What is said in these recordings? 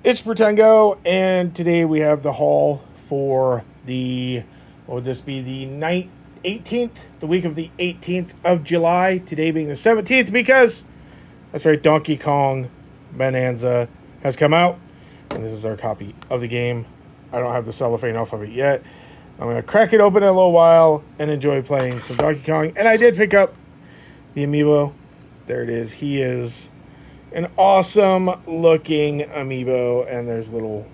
It's Pretengo, and today we have the haul for the, what would this be, the night 18th, the week of the 18th of July, today being the 17th, because, that's right, Donkey Kong Bonanza has come out, and this is our copy of the game. I don't have the cellophane off of it yet. I'm going to crack it open in a little while and enjoy playing some Donkey Kong, and I did pick up the amiibo. There it is. He is an awesome looking amiibo, and there's little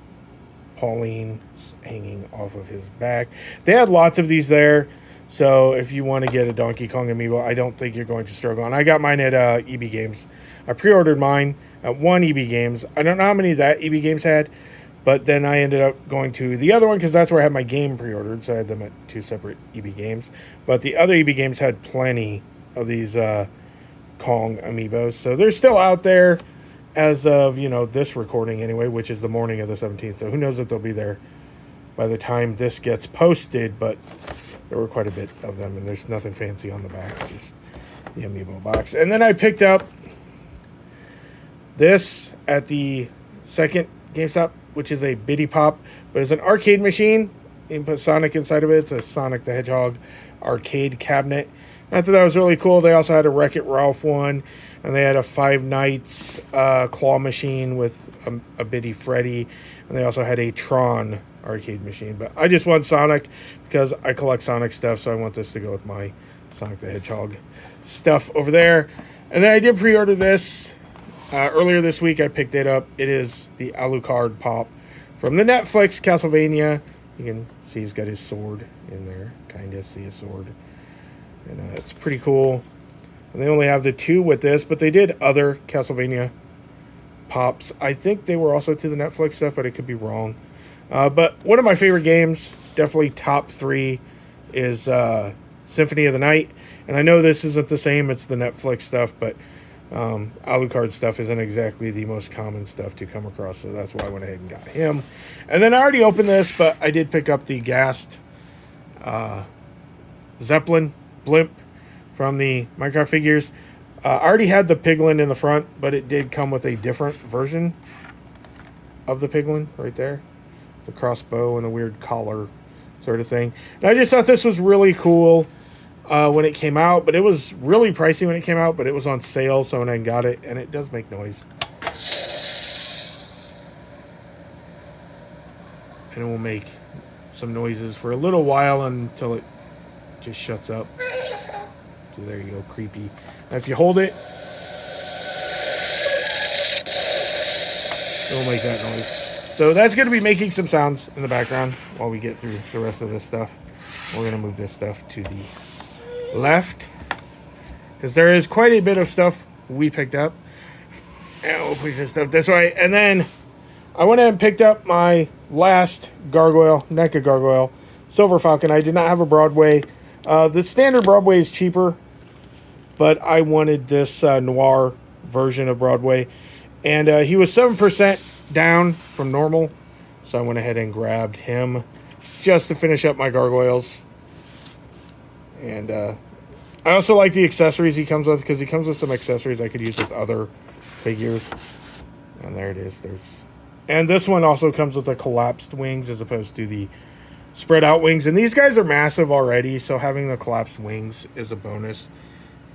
Pauline hanging off of his back. They had lots of these there, so if you want to get a Donkey Kong amiibo, I don't think you're going to struggle. And I got mine at EB Games. I pre-ordered mine at one EB Games. I don't know how many that EB Games had, but then I ended up going to the other one because that's where I had my game pre-ordered, so I had them at two separate EB Games. But the other EB Games had plenty of these Kong amiibos, so they're still out there as of this recording anyway, which is the morning of the 17th, so who knows if they'll be there by the time this gets posted. But there were quite a bit of them, and there's nothing fancy on the back, just the amiibo box. And then I picked up this at the second GameStop, which is a Biddy Pop, but it's an arcade machine. You can put Sonic inside of it. It's a Sonic the Hedgehog arcade cabinet. I thought that was really cool. They also had a Wreck-It Ralph one, and they had a Five Nights claw machine with a Biddy Freddy, and they also had a Tron arcade machine. But I just want Sonic because I collect Sonic stuff, so I want this to go with my Sonic the Hedgehog stuff over there. And then I did pre-order this earlier this week. I picked it up. It is the Alucard Pop from the Netflix Castlevania. You can see he's got his sword in there. Kind of see his sword. And it's pretty cool. And they only have the two with this, but they did other Castlevania pops. I think they were also to the Netflix stuff, but it could be wrong. But one of my favorite games, definitely top three, is Symphony of the Night. And I know this isn't the same, it's the Netflix stuff, but Alucard stuff isn't exactly the most common stuff to come across, so that's why I went ahead and got him. And then I already opened this, but I did pick up the Gast Zeppelin blimp from the Minecraft figures. I already had the Piglin in the front, but it did come with a different version of the Piglin right there. The crossbow and a weird collar sort of thing. And I just thought this was really cool when it came out, but it was really pricey when it came out, but it was on sale, so when I got it, and it does make noise. And it will make some noises for a little while until it just shuts up. So there you go, creepy. And if you hold it, it'll make that noise. So that's going to be making some sounds in the background while we get through the rest of this stuff. We're going to move this stuff to the left, because there is quite a bit of stuff we picked up. And we'll push this stuff this way. And then I went ahead and picked up my last gargoyle, NECA gargoyle, Silver Falcon. I did not have a Broadway. The standard Broadway is cheaper, but I wanted this noir version of Broadway. And he was 7% down from normal, so I went ahead and grabbed him just to finish up my gargoyles. And I also like the accessories he comes with, because he comes with some accessories I could use with other figures. And there it is. And this one also comes with the collapsed wings as opposed to the spread out wings, and these guys are massive already, so having the collapsed wings is a bonus.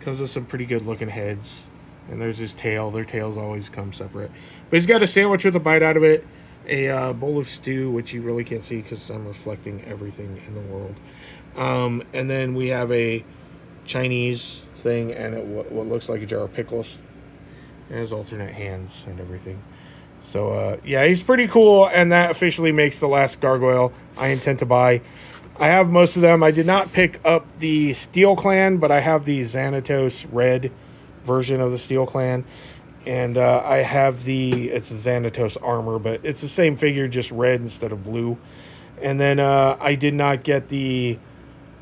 Comes with some pretty good looking heads, and there's his tail. Their tails always come separate, but he's got a sandwich with a bite out of it, a bowl of stew, which you really can't see because I'm reflecting everything in the world, and then we have a Chinese thing and what looks like a jar of pickles, and his alternate hands and everything. So, yeah, he's pretty cool, and that officially makes the last gargoyle I intend to buy. I have most of them. I did not pick up the Steel Clan, but I have the Xanatos red version of the Steel Clan, and I have it's the Xanatos armor, but it's the same figure, just red instead of blue. And then I did not get the...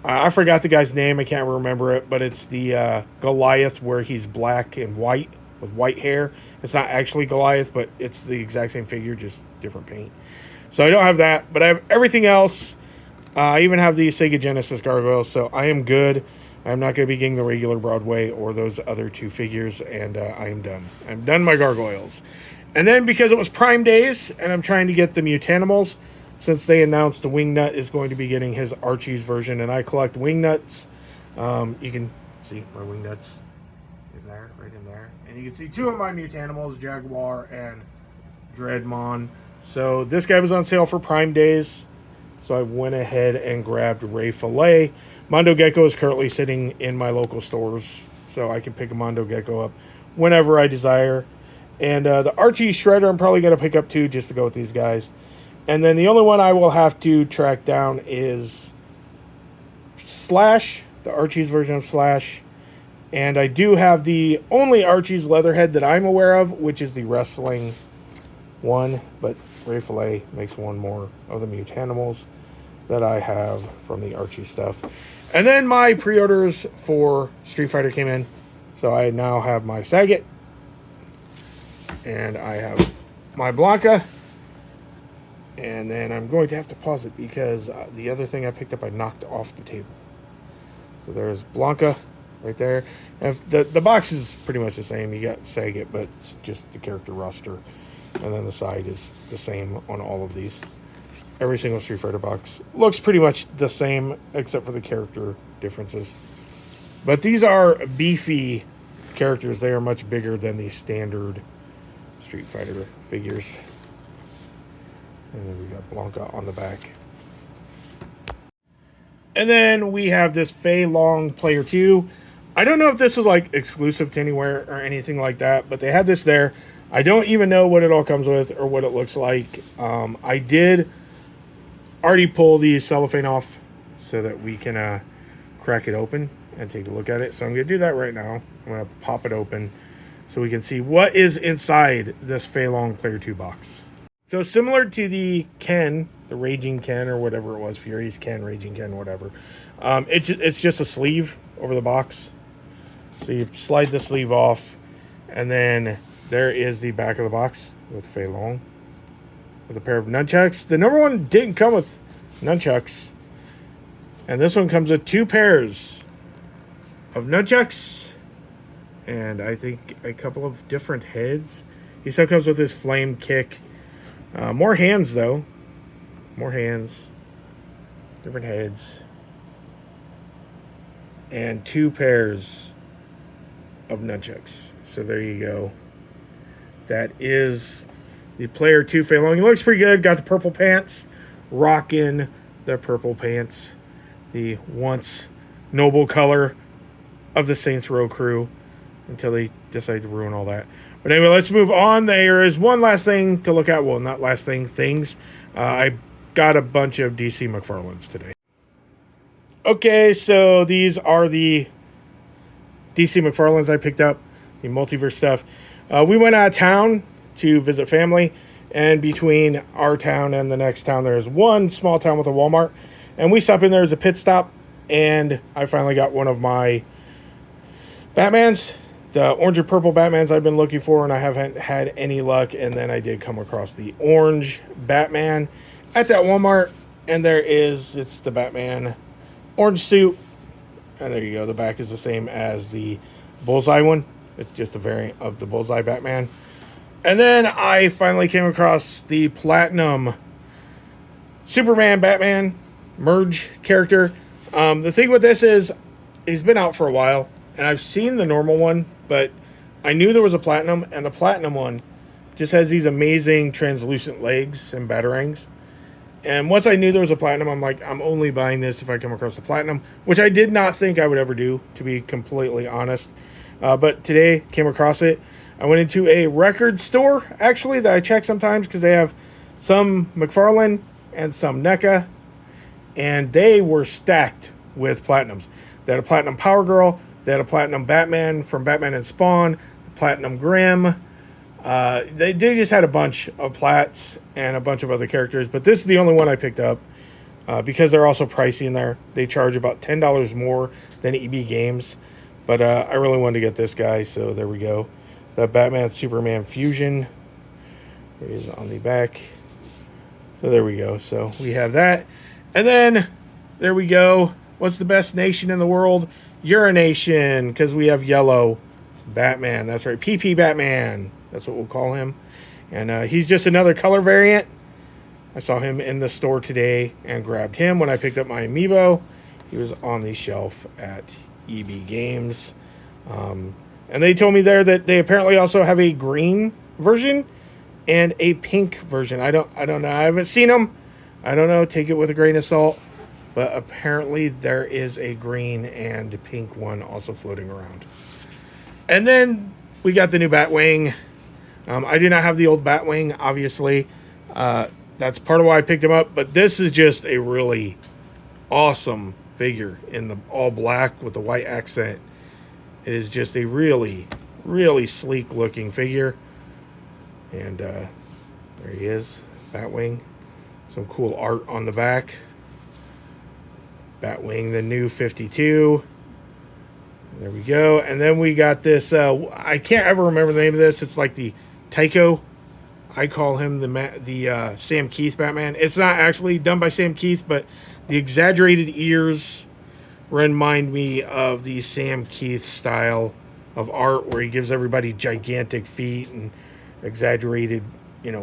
I forgot the guy's name. I can't remember it, but it's the Goliath where he's black and white with white hair. It's not actually Goliath, but it's the exact same figure, just different paint. So I don't have that, but I have everything else. I even have the Sega Genesis gargoyles, so I am good. I'm not going to be getting the regular Broadway or those other two figures, and I am done. I'm done my gargoyles. And then because it was Prime Days, and I'm trying to get the Mutanimals, since they announced the Wingnut is going to be getting his Archie's version, and I collect Wingnuts. You can see my Wingnuts in there, right in there. And you can see two of my Mutanimals, Jaguar and Dreadmon. So this guy was on sale for Prime Days, so I went ahead and grabbed Ray Fillet. Mondo Gecko is currently sitting in my local stores, so I can pick a Mondo Gecko up whenever I desire. And the Archie Shredder I'm probably going to pick up too, just to go with these guys. And then the only one I will have to track down is Slash, the Archie's version of Slash. And I do have the only Archie's Leatherhead that I'm aware of, which is the wrestling one. But Ray Fillet makes one more of the Mutanimals that I have from the Archie stuff. And then my pre-orders for Street Fighter came in. So I now have my Sagat. And I have my Blanca. And then I'm going to have to pause it because the other thing I picked up I knocked off the table. So there's Blanca right there. And the box is pretty much the same. You got Sagat, but it's just the character roster. And then the side is the same on all of these. Every single Street Fighter box looks pretty much the same except for the character differences. But these are beefy characters. They are much bigger than the standard Street Fighter figures. And then we got Blanca on the back. And then we have this Fei Long Player 2. I don't know if this is like exclusive to anywhere or anything like that, but they had this there. I don't even know what it all comes with or what it looks like. I did already pull the cellophane off so that we can crack it open and take a look at it. So I'm going to do that right now. I'm going to pop it open so we can see what is inside this Fei Long Player 2 box. So similar to the Ken, the Raging Ken or whatever it was, Fury's Ken, Raging Ken, whatever. It's just a sleeve over the box. So you slide the sleeve off, and then there is the back of the box with Fei Long with a pair of nunchucks. The number one didn't come with nunchucks, and this one comes with two pairs of nunchucks, and I think a couple of different heads. He still comes with his flame kick. More hands, though. More hands. Different heads. And two pairs of nunchucks. So there you go. That is the Player 2 Fei Long. He looks pretty good. Got the purple pants. Rocking the purple pants. The once noble color of the Saints Row crew. Until they decide to ruin all that. But anyway, let's move on. There is one last thing to look at. Well, not last thing, things. I got a bunch of DC McFarlanes today. Okay, so these are the DC McFarlanes I picked up. The multiverse stuff. We went out of town to visit family. And between our town and the next town, there's one small town with a Walmart. And we stopped in there as a pit stop. And I finally got one of my Batmans. The orange and purple Batmans I've been looking for, and I haven't had any luck. And then I did come across the orange Batman at that Walmart. And it's the Batman orange suit. And there you go. The back is the same as the Bullseye one. It's just a variant of the Bullseye Batman. And then I finally came across the Platinum Superman Batman merge character. The thing with this is, he's been out for a while. And I've seen the normal one, but I knew there was a Platinum, and the Platinum one just has these amazing translucent legs and batarangs. And once I knew there was a Platinum, I'm like, I'm only buying this if I come across the Platinum, which I did not think I would ever do, to be completely honest. But today, came across it. I went into a record store, actually, that I check sometimes, because they have some McFarlane and some NECA, and they were stacked with Platinums. They had a Platinum Power Girl. They had a Platinum Batman from Batman and Spawn, Platinum Grimm. They just had a bunch of Plats and a bunch of other characters, but this is the only one I picked up because they're also pricey in there. They charge about $10 more than EB Games, but I really wanted to get this guy, so there we go. The Batman Superman Fusion is on the back. So there we go. So we have that. And then there we go. What's the best nation in the world? Urination, because we have yellow Batman. That's right, PP Batman. That's what we'll call him. And he's just another color variant. I saw him in the store today and grabbed him when I picked up my amiibo. He was on the shelf at EB Games. And they told me there that they apparently also have a green version and a pink version. I don't know. I haven't seen them. I don't know. Take it with a grain of salt. But apparently there is a green and pink one also floating around. And then we got the new Batwing. I do not have the old Batwing, obviously. That's part of why I picked him up. But this is just a really awesome figure in the all black with the white accent. It is just a really, really sleek looking figure. And there he is, Batwing. Some cool art on the back. Batwing, the new 52. There we go. And then we got this, I can't ever remember the name of this. It's like the Tycho. I call him the Sam Keith Batman. It's not actually done by Sam Keith, but the exaggerated ears remind me of the Sam Keith style of art where he gives everybody gigantic feet and exaggerated,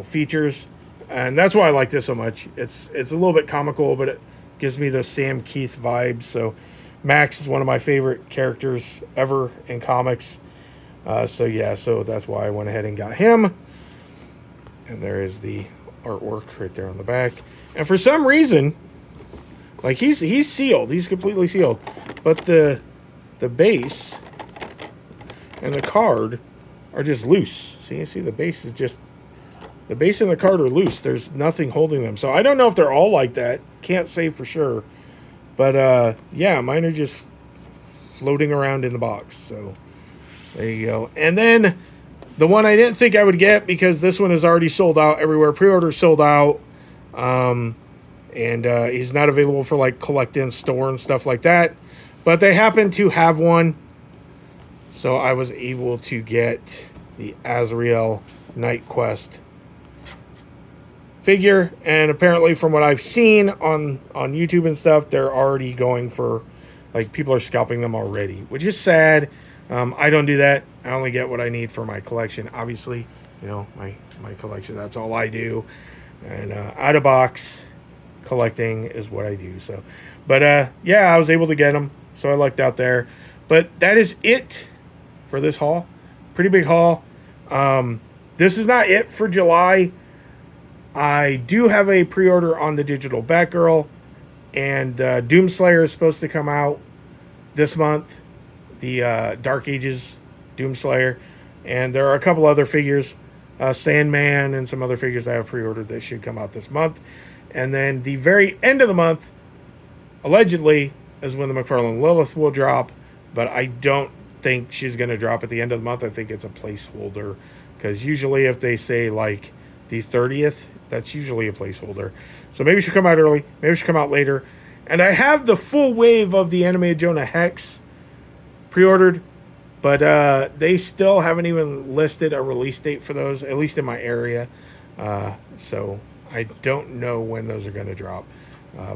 features. And that's why I like this so much. It's a little bit comical, but it gives me those Sam Keith vibes. So Max is one of my favorite characters ever in comics. So that's why I went ahead and got him. And there is the artwork right there on the back. And for some reason, like he's sealed. He's completely sealed. But the base and the card are just loose. See the base is just, the base and the card are loose. There's nothing holding them. So I don't know if they're all like that. Can't say for sure. But yeah, mine are just floating around in the box. So there you go. And then the one I didn't think I would get, because this one is already sold out everywhere. Pre-order sold out. And he's not available for like collect in store and stuff like that. But they happen to have one. So I was able to get the Azrael Night Quest figure. And apparently from what I've seen on YouTube and stuff, they're already going for, like, people are scalping them already, which is sad. I don't do that. I only get what I need for my collection. Obviously, my collection, that's all I do. And out of box collecting is what I do. So, but yeah, I was able to get them. So I lucked out there. But that is it for this haul. Pretty big haul. This is not it for July. I do have a pre-order on the digital Batgirl, and Doomslayer is supposed to come out this month. The Dark Ages Doomslayer, and there are a couple other figures, Sandman and some other figures I have pre-ordered that should come out this month. And then the very end of the month, allegedly, is when the McFarlane Lilith will drop, but I don't think she's going to drop at the end of the month. I think it's a placeholder, because usually if they say like the 30th, that's usually a placeholder. So maybe she'll come out early, maybe she'll come out later. And I have the full wave of the animated Jonah Hex pre-ordered, but they still haven't even listed a release date for those, at least in my area. So I don't know when those are going to drop.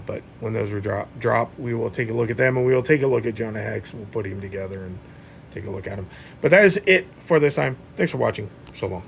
But when those are drop, we will take a look at them, and we will take a look at Jonah Hex. We'll put him together and take a look at him. But that is it for this time. Thanks for watching. So long.